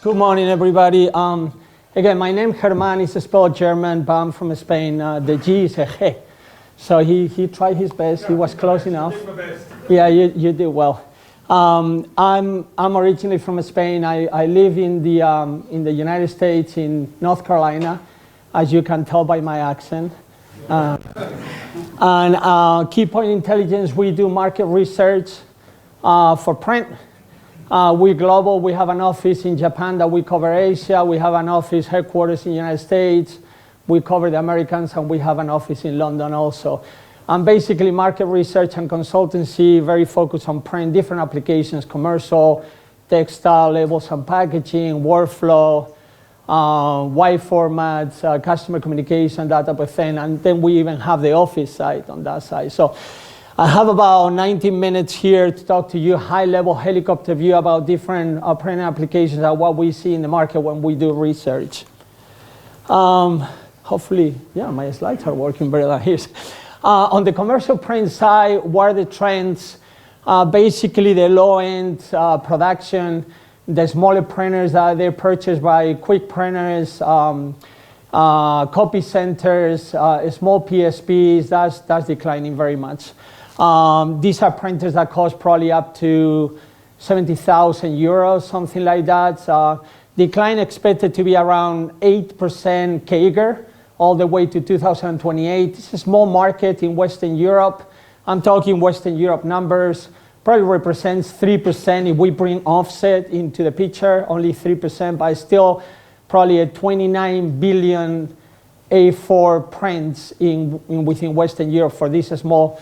Good morning, everybody. Again, my name Germán is spelled German, but I'm from Spain. The G is a G. So he tried his best. He was close enough. I did my best. Yeah, you did well. I'm originally from Spain. I live in the United States, in North Carolina, as you can tell by my accent. And Keypoint Intelligence, we do market research for print. We're global. We have an office in Japan that we cover Asia. We have an office headquarters in the United States. We cover the Americans, and we have an office in London also. And basically market research and consultancy, very focused on print, different applications, commercial, textile, labels and packaging, workflow, wide formats, customer communication, that type of thing. And then we even have the office side on that side. So I have about 90 minutes here to talk to you, high-level helicopter view about different print applications and what we see in the market when we do research. Hopefully, yeah, my slides are working better than his. On the commercial print side, what are the trends? Basically, the low-end production, the smaller printers that they're purchased by quick printers, copy centers, small PSPs, that's declining very much. These are printers that cost probably up to 70,000 euros, something like that. Decline expected to be around 8% CAGR all the way to 2028. It's a small market in Western Europe. I'm talking Western Europe numbers. Probably represents 3% if we bring offset into the picture, only 3%, but still probably a 29 billion A4 prints within Western Europe for these small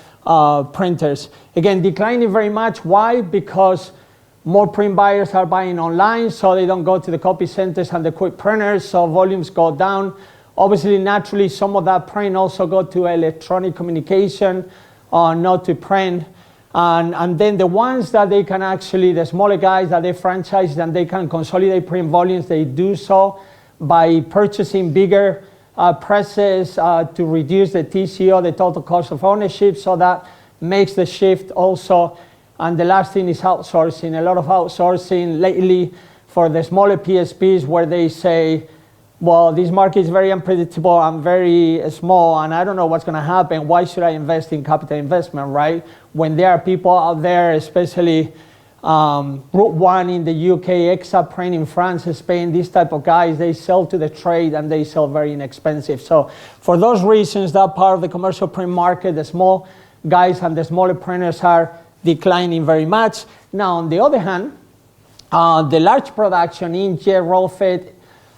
printers. Again, declining very much. Why? Because more print buyers are buying online, so they don't go to the copy centers and the quick printers, so volumes go down. Obviously, naturally, some of that print also go to electronic communication, not to print. And then the ones that they can actually, the smaller guys that they franchise and they can consolidate print volumes, they do so by purchasing bigger presses to reduce the TCO, the total cost of ownership, so that makes the shift also. And the last thing is outsourcing. A lot of outsourcing lately for the smaller PSPs where they say, well, this market is very unpredictable and very small, and I don't know what's going to happen. Why should I invest in capital investment, right? When there are people out there, especially Route 1 in the UK, Exaprint in France, Spain, these type of guys, they sell to the trade and they sell very inexpensive. So for those reasons, that part of the commercial print market, the small guys and the smaller printers are declining very much. Now, on the other hand, the large production, inkjet, roll fed,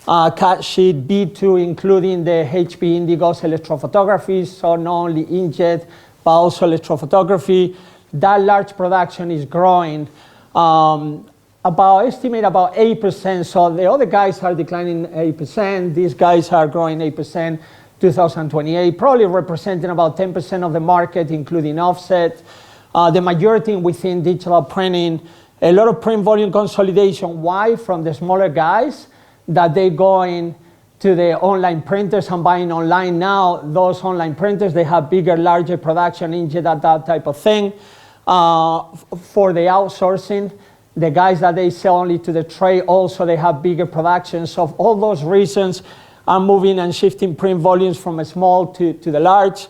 cut sheet, B2, including the HP Indigos electrophotography, so not only inkjet, but also electrophotography. That large production is growing estimate about 8%. So the other guys are declining 8%. These guys are growing 8%, 2028, probably representing about 10% of the market, including offset. The majority within digital printing, a lot of print volume consolidation. Why? From the smaller guys, that they going to the online printers and buying online now. Those online printers, they have bigger, larger production, inkjet, that type of thing. For the outsourcing, the guys that they sell only to the trade, also they have bigger productions. So all those reasons are moving and shifting print volumes from a small to the large.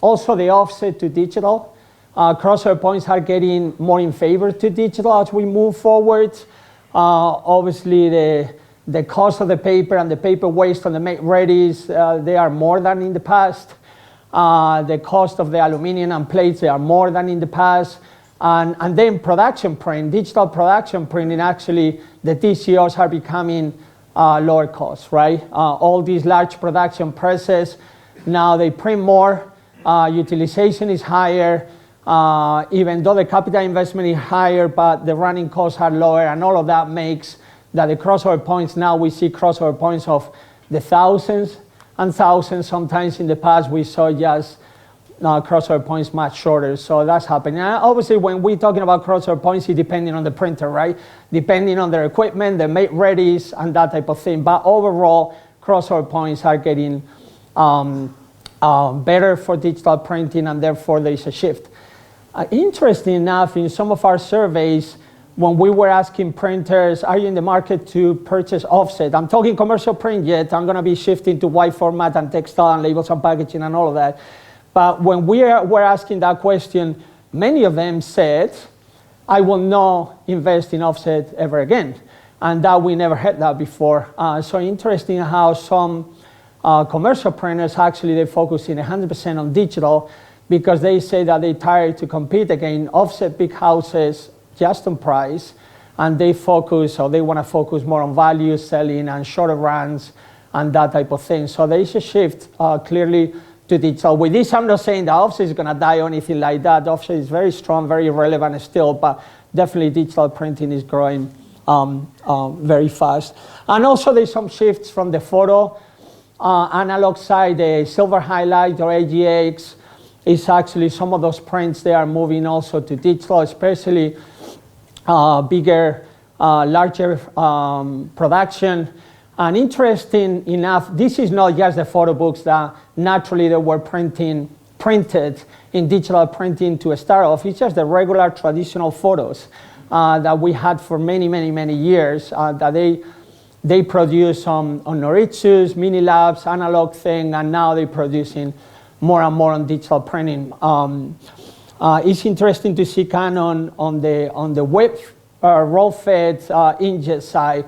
Also the offset to digital. Crossover points are getting more in favor to digital as we move forward. Obviously the cost of the paper and the paper waste on the make-readies, they are more than in the past. The cost of the aluminum and plates, they are more than in the past. And then production print, digital production printing, actually, the TCOs are becoming lower cost, right? All these large production presses, now they print more, utilization is higher, even though the capital investment is higher, but the running costs are lower, and all of that makes that the crossover points, now we see crossover points of the thousands and thousands. Sometimes in the past we saw just crossover points much shorter, so that's happening. And obviously when we're talking about crossover points, it's depending on the printer, right? Depending on their equipment, the make-readies and that type of thing. But overall, crossover points are getting better for digital printing, and therefore there is a shift. Interesting enough, in some of our surveys, when we were asking printers, are you in the market to purchase offset? I'm talking commercial print yet. I'm going to be shifting to white format and textile and labels and packaging and all of that. But when we were asking that question, many of them said, I will not invest in offset ever again. And that we never had that before. So interesting how some commercial printers actually they focus in 100% on digital because they say that they're tired to compete against offset big houses just on price, and they focus or they want to focus more on value selling and shorter runs and that type of thing. So there is a shift clearly to digital. With this, I'm not saying that offset is going to die or anything like that. Offset is very strong, very relevant still, but definitely digital printing is growing very fast. And also there's some shifts from the photo analog side. The silver highlight or AGX is actually some of those prints they are moving also to digital, especially bigger, larger production. And interesting enough, this is not just the photo books that naturally they were printed in digital printing to start off. It's just the regular traditional photos that we had for many, many, many years that they produce on Noritsus, Mini Labs, analog thing, and now they're producing more and more on digital printing. It's interesting to see Canon on the web roll-fed inkjet side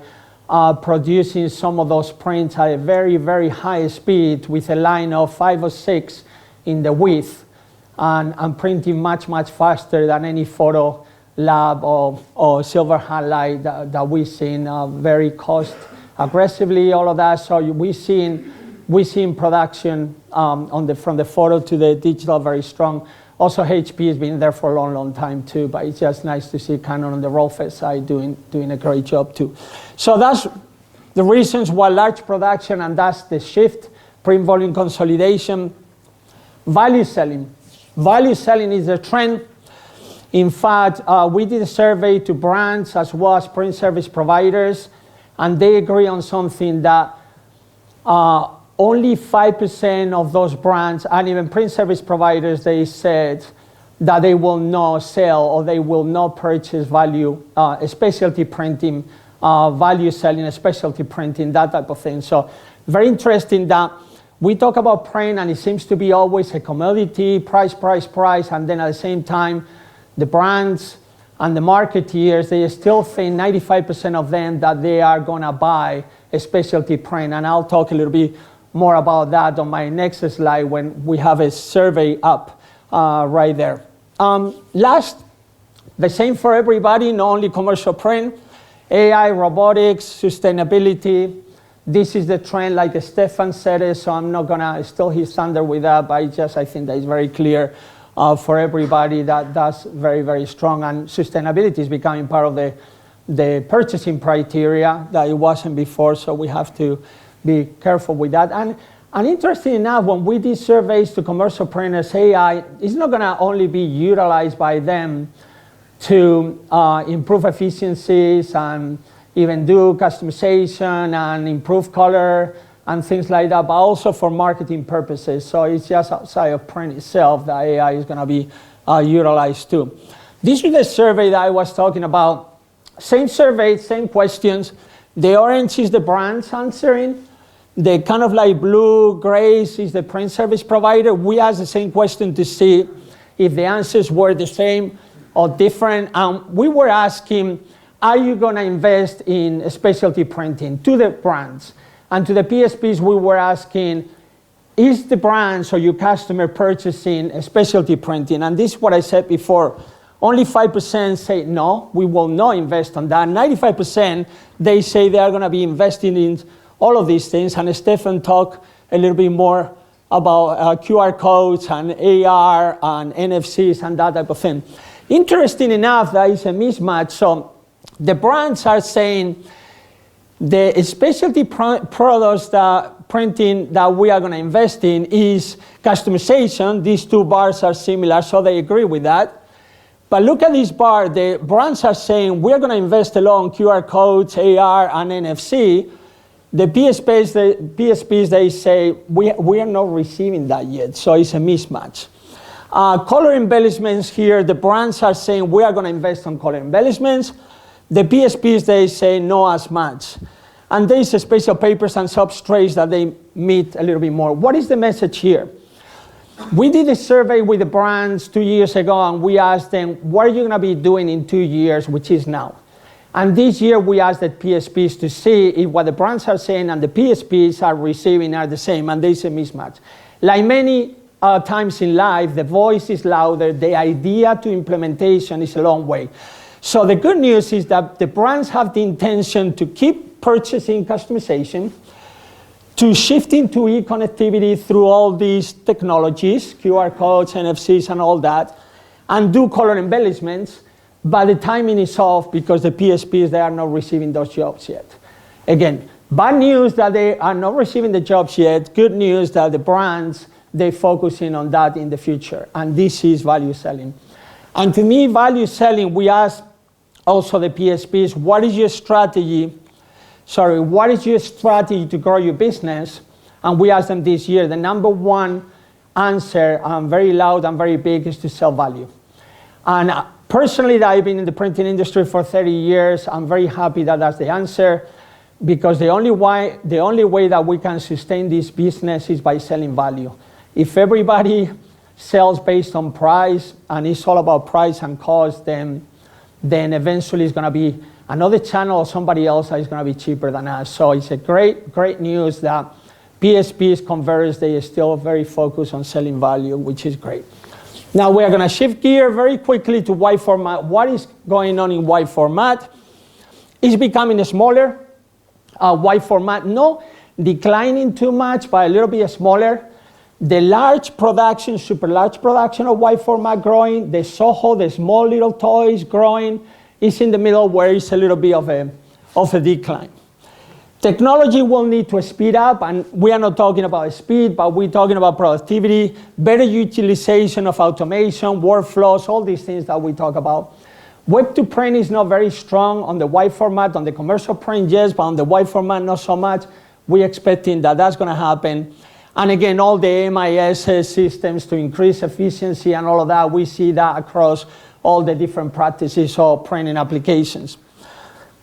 producing some of those prints at a very, very high speed with a line of 5 or 6 in the width and printing much, much faster than any photo lab or silver highlight that we've seen very cost aggressively, all of that. So we've seen production from the photo to the digital very strong. Also, HP has been there for a long, long time too, but it's just nice to see Canon on the roll-fed side doing a great job too. So that's the reasons why large production, and that's the shift, print volume consolidation. Value selling. Value selling is a trend. In fact, we did a survey to brands as well as print service providers, and they agree on something that only 5% of those brands and even print service providers, they said that they will not sell or they will not purchase value, specialty printing, value selling, specialty printing, that type of thing. So very interesting that we talk about print and it seems to be always a commodity, price, and then at the same time, the brands and the marketeers, they still think 95% of them that they are gonna buy a specialty print. And I'll talk a little bit more about that on my next slide when we have a survey up right there. Last, the same for everybody, not only commercial print, AI, robotics, sustainability. This is the trend, like Stefan said it, so I'm not gonna steal his thunder with that, but I think that is very clear for everybody that that's very, very strong, and sustainability is becoming part of the purchasing criteria that it wasn't before, so we have to be careful with that. And interesting enough, when we did surveys to commercial printers, AI is not gonna only be utilized by them to improve efficiencies and even do customization and improve color and things like that, but also for marketing purposes. So it's just outside of print itself that AI is gonna be utilized too. This is the survey that I was talking about. Same survey, same questions. The orange is the brands answering. The kind of like blue, grays is the print service provider. We asked the same question to see if the answers were the same or different. We were asking, are you gonna invest in specialty printing to the brands? And to the PSPs, we were asking, is the brands or your customer purchasing a specialty printing? And this is what I said before. Only 5% say no, we will not invest on that. 95%, they say they are gonna be investing in all of these things. And Stefan talked a little bit more about QR codes and AR and NFCs and that type of thing. Interesting enough, that is a mismatch. So the brands are saying the specialty products that printing that we are going to invest in is customization. These two bars are similar, so they agree with that. But look at this bar. The brands are saying we're going to invest a lot on QR codes, AR, and NFC. The PSPs, they say we are not receiving that yet, so it's a mismatch. Color embellishments here, the brands are saying we are going to invest on color embellishments. The PSPs, they say no as much. And there's special papers and substrates that they meet a little bit more. What is the message here? We did a survey with the brands 2 years ago, and we asked them, what are you going to be doing in 2 years, which is now? And this year, we asked the PSPs to see if what the brands are saying and the PSPs are receiving are the same, and there's a mismatch. Like many times in life, the voice is louder, the idea to implementation is a long way. So the good news is that the brands have the intention to keep purchasing customization, to shifting to e-connectivity through all these technologies, QR codes, NFCs, and all that, and do color embellishments, but the timing is off because the PSPs, they are not receiving those jobs yet. Again, bad news that they are not receiving the jobs yet. Good news that the brands, they're focusing on that in the future, and this is value selling. And to me, value selling, we ask also the PSPs, what is your strategy? What is your strategy to grow your business? And we asked them this year, the number one answer, very loud and very big, is to sell value. And personally, I've been in the printing industry for 30 years. I'm very happy that that's the answer, because the only way that we can sustain this business is by selling value. If everybody sells based on price, and it's all about price and cost, then eventually it's going to be another channel or somebody else that is going to be cheaper than us. So it's a great news that PSPs, converters, they are still very focused on selling value, which is great. Now we are going to shift gear very quickly to wide format. What is going on in wide format? It's becoming smaller. Wide format, no declining too much, but a little bit smaller. The large production, super large production of wide format growing. The Soho, the small little toys growing. Is in the middle where it's a little bit of a decline. Technology will need to speed up, and we are not talking about speed, but we're talking about productivity, better utilization of automation, workflows, all these things that we talk about. Web to print is not very strong on the wide format. On the commercial print, yes, but on the wide format, not so much. We're expecting that that's going to happen. And again, all the MIS systems to increase efficiency and all of that, we see that across all the different practices or printing applications.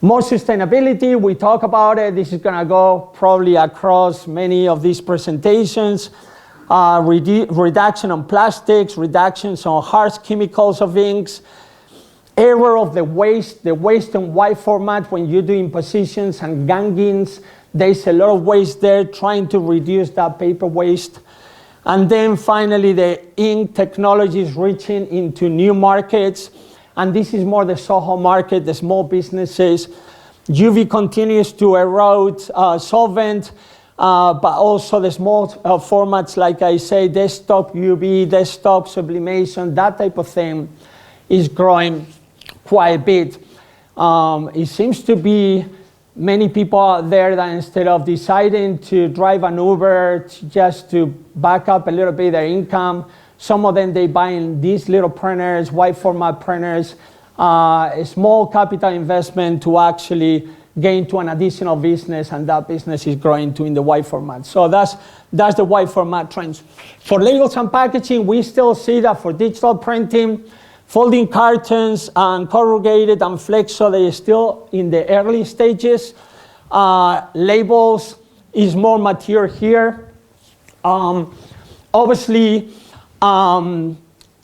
More sustainability, we talk about it. This is going to go probably across many of these presentations. Reduction on plastics, reductions on harsh chemicals of inks, error of the waste in wide format when you're doing positions and gangings. There's a lot of waste there, trying to reduce that paper waste. And then finally, the ink technology is reaching into new markets. And this is more the Soho market, the small businesses. UV continues to erode solvent, but also the small formats, like I say, desktop UV, desktop sublimation, that type of thing is growing quite a bit. It seems to be many people out there that instead of deciding to drive an Uber just to back up a little bit their income, some of them, they buying these little printers, wide format printers, a small capital investment to actually get into an additional business, and that business is growing too in the wide format. So that's the wide format trends. For labels and packaging, we still see that for digital printing, folding cartons and corrugated and flexo, they are still in the early stages. Labels is more mature here. Obviously,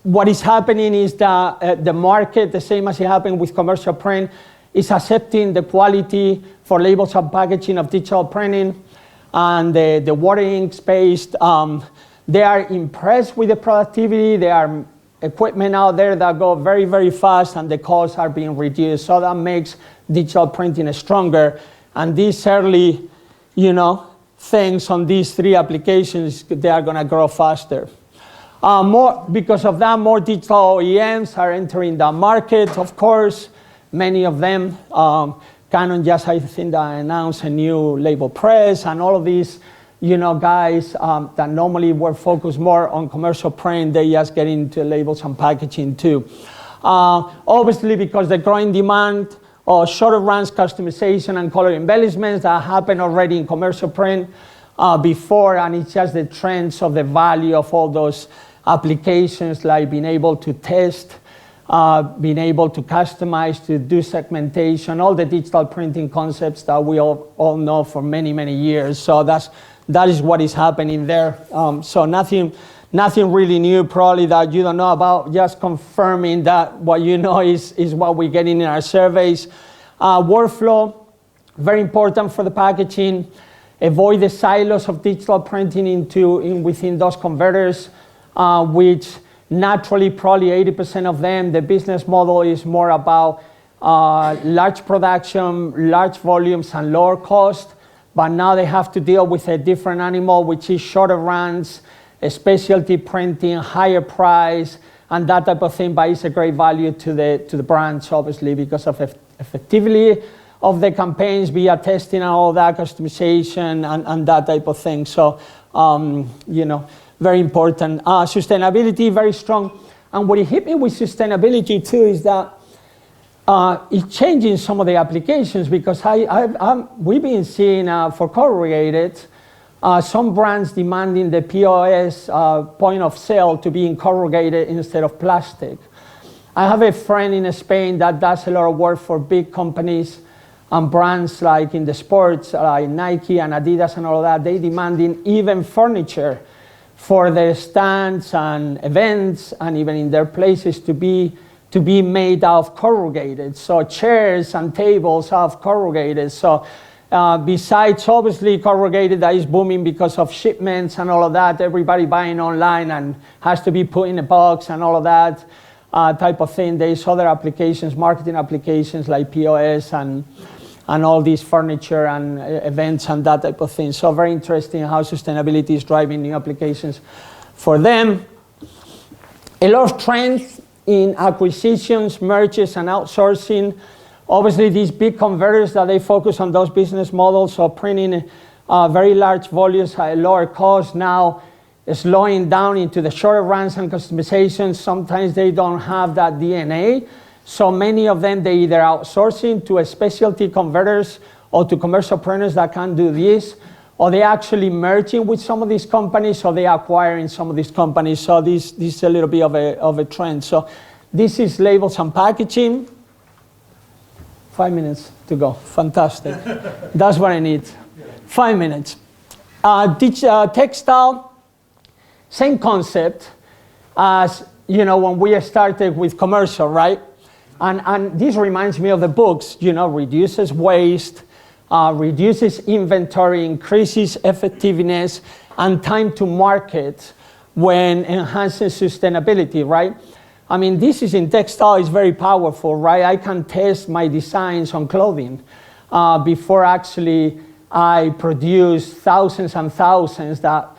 what is happening is that the market, the same as it happened with commercial print, is accepting the quality for labels and packaging of digital printing, and the water ink space. They are impressed with the productivity. There are equipment out there that go very, very fast, and the costs are being reduced. So that makes digital printing stronger. And these early, things on these three applications, they are going to grow faster. Because of that, more digital OEMs are entering the market, of course. Many of them, Canon just, I think, announced a new label press, and all of these, guys that normally were focused more on commercial print, they just get into labels and packaging too. Obviously, because the growing demand or shorter runs customization and color embellishments that happened already in commercial print before, and it's just the trends of the value of all those applications, like being able to test being able to customize, to do segmentation, all the digital printing concepts that we all know for many, many years. So that is what is happening there. So nothing really new probably that you don't know about, just confirming that what you know is what we're getting in our surveys. Workflow, very important for the packaging. Avoid the silos of digital printing within those converters, which naturally probably 80% of them, the business model is more about large production, large volumes, and lower cost. But now they have to deal with a different animal, which is shorter runs, specialty printing, higher price, and that type of thing. But it's a great value to the brands, obviously, because of effectively of the campaigns via testing and all that, customization and that type of thing. So, very important. Sustainability, very strong. And what hit me with sustainability too is that it's changing some of the applications, because we've been seeing for corrugated, some brands demanding the POS point of sale to be in corrugated instead of plastic. I have a friend in Spain that does a lot of work for big companies and brands like in the sports, like Nike and Adidas and all that. They demanding even furniture for their stands and events and even in their places to be made out of corrugated. So chairs and tables are corrugated. So besides obviously corrugated that is booming because of shipments and all of that, everybody buying online and has to be put in a box and all of that type of thing. There's other applications, marketing applications like POS and all these furniture and events and that type of thing. So very interesting how sustainability is driving new applications for them. A lot of trends in acquisitions, mergers, and outsourcing. Obviously, these big converters that they focus on those business models, so printing very large volumes at a lower cost, now slowing down into the shorter runs and customizations. Sometimes they don't have that DNA. So many of them, they either outsourcing to a specialty converters or to commercial printers that can do this, or they actually merging with some of these companies, or they acquiring some of these companies. So this is a little bit of a trend. So this is labels and packaging. 5 minutes to go. Fantastic. That's what I need. 5 minutes. Textile, same concept as when we started with commercial, right? And this reminds me of the books, reduces waste, reduces inventory, increases effectiveness and time to market when enhancing sustainability, right? I mean, this is in textile, is very powerful, right? I can test my designs on clothing before actually I produce thousands and thousands that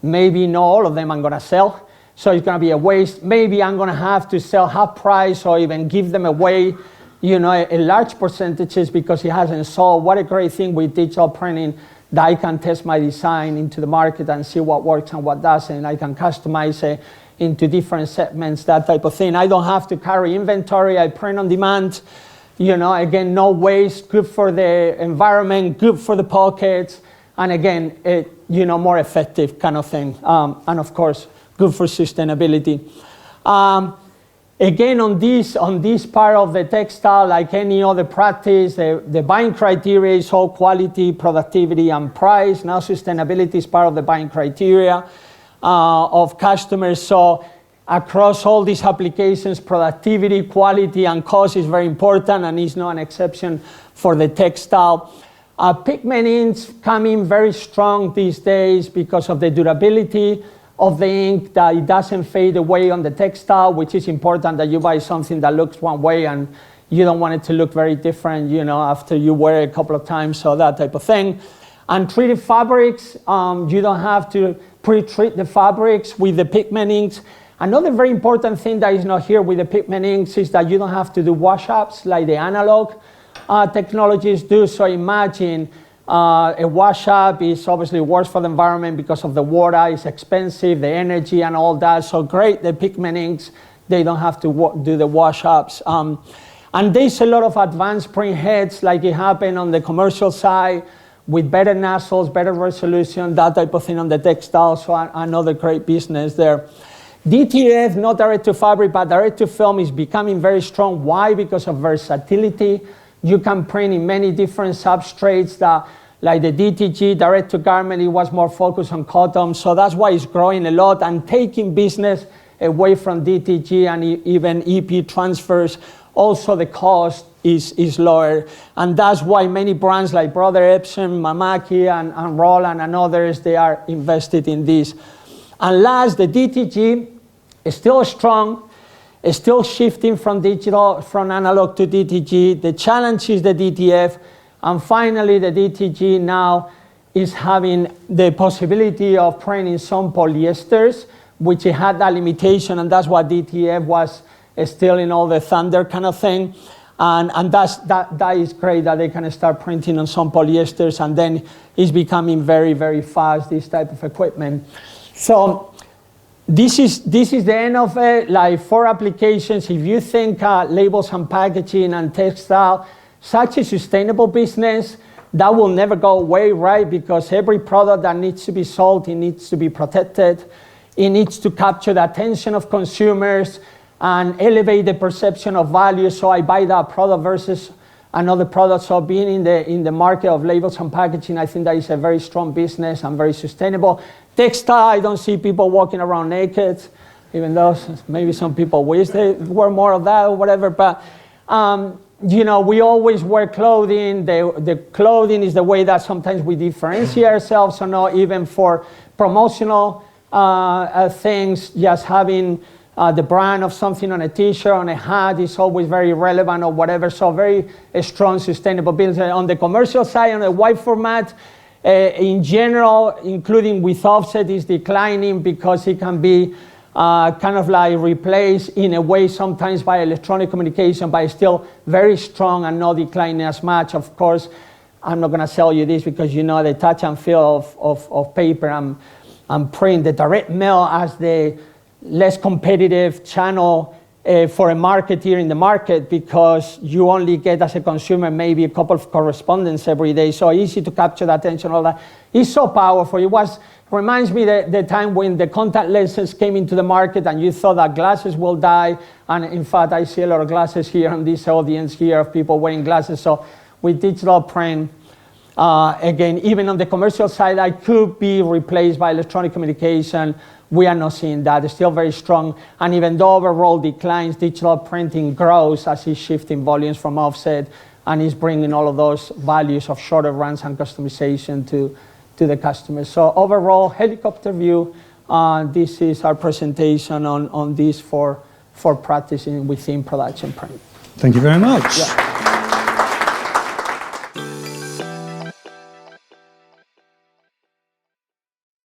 maybe not all of them I'm gonna sell. So it's gonna be a waste. Maybe I'm gonna have to sell half price or even give them away, a large percentages because it hasn't sold. What a great thing with digital printing that I can test my design into the market and see what works and what doesn't. I can customize it into different segments, that type of thing. I don't have to carry inventory. I print on demand. Again, no waste, good for the environment, good for the pockets, and again, more effective kind of thing. And of course, good for sustainability. Again, on this part of the textile, like any other practice, the buying criteria is all quality, productivity, and price. Now sustainability is part of the buying criteria of customers. So across all these applications, productivity, quality, and cost is very important, and is not an exception for the textile. Pigment inks come in very strong these days because of the durability of the ink, that it doesn't fade away on the textile, which is important, that you buy something that looks one way and you don't want it to look very different, after you wear it a couple of times, so that type of thing. And treated fabrics, you don't have to pre-treat the fabrics with the pigment inks. Another very important thing that is not here with the pigment inks is that you don't have to do wash-ups like the analog technologies do. So imagine a wash-up is obviously worse for the environment because of the water, it's expensive, the energy and all that. So great, the pigment inks, they don't have to do the wash-ups. And there's a lot of advanced print heads like it happened on the commercial side with better nozzles, better resolution, that type of thing on the textile. So another great business there. DTF, not direct to fabric, but direct to film is becoming very strong. Why? Because of versatility. You can print in many different substrates that, like the DTG, direct to garment, it was more focused on cotton. So that's why it's growing a lot and taking business away from DTG and even EP transfers. Also, the cost is lower. And that's why many brands like Brother Epson, Mamaki, and Roland and others, they are invested in this. And last, the DTG is still strong, is still shifting from digital, from analog to DTG. The challenge is the DTF. And finally, the DTG now is having the possibility of printing some polyesters, which it had that limitation, and that's what DTF was still in all the thunder kind of thing. And that is great that they can start printing on some polyesters, and then it's becoming very, very fast, this type of equipment. So this is the end of it, like 4 applications. If you think labels and packaging and textile, such a sustainable business, that will never go away, right? Because every product that needs to be sold, it needs to be protected. It needs to capture the attention of consumers and elevate the perception of value. So I buy that product versus another product. So being in the market of labels and packaging, I think that is a very strong business and very sustainable. Textile, I don't see people walking around naked, even though maybe some people wish they were more of that or whatever. But you know, we always wear clothing. The clothing is the way that sometimes we differentiate ourselves. So not even for promotional things, just having the brand of something on a t-shirt, on a hat is always very relevant or whatever. So very strong, sustainable business. On the commercial side, on the wide format, in general, including with offset, is declining because it can be kind of like replaced in a way sometimes by electronic communication, but it's still very strong and not declining as much. Of course, I'm not going to sell you this because you know the touch and feel of paper and print, the direct mail as the less competitive channel for a marketeer in the market, because you only get as a consumer maybe a couple of correspondence every day. So easy to capture the attention, all that. It's so powerful. Reminds me the time when the contact lenses came into the market and you thought that glasses will die. And in fact, I see a lot of glasses here in this audience here of people wearing glasses. So with digital print, again, even on the commercial side, I could be replaced by electronic communication. We are not seeing that. It's still very strong. And even though overall declines, digital printing grows as it's shifting volumes from offset and is bringing all of those values of shorter runs and customization to the customers. So overall, helicopter view, this is our presentation on this for practicing within production print. Thank you very much. Yeah.